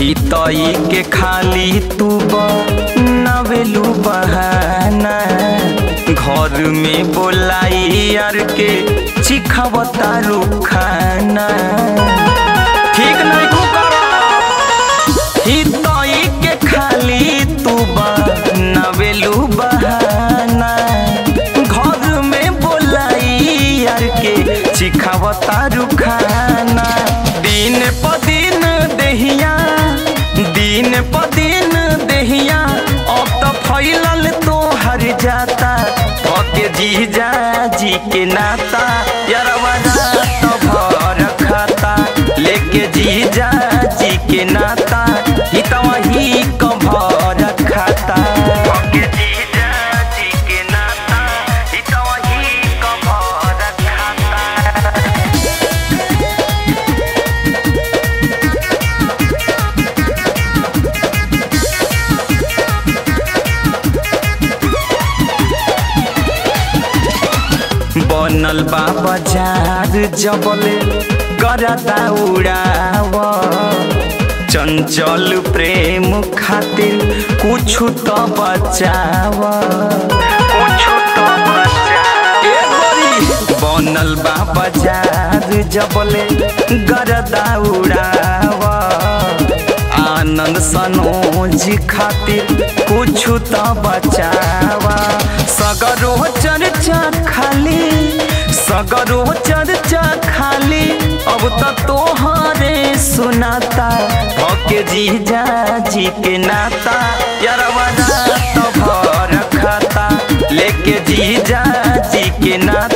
हितई के खाली तू नवेलू बहाना घर में बोलाई यार के चिखावता रुखाना ठीक नहीं को करो। हितई के खाली तू नवेलू बहाना घर में बोलाई यार के चिखावता रुखाना दिन प दिन देहिया दिन प दिन देहिया अब तो फैलल तो हर जाता के जीजा जी के नाता यारवा तो भर खाता लेके जीजा जी के नाता हितवा ही कभर खाता के जीजा जी के नाता हितवा ही कभर खाता। बनल बा बाजार जबले करता उड़ाव चंचल प्रेम खातिर कुछ तो बचाव कुछ तो बचाव। बनल बा बाजार जबले करता उड़ाव आनंद सनोज खातिर कुछ तो बचावा सगरो चर्चा खाली सगरो चर्चा खाली अब तो तोहरे सुनाता के जीजा जी के नाता यारवा तो भर खाता लेके जीजा जी के नाता।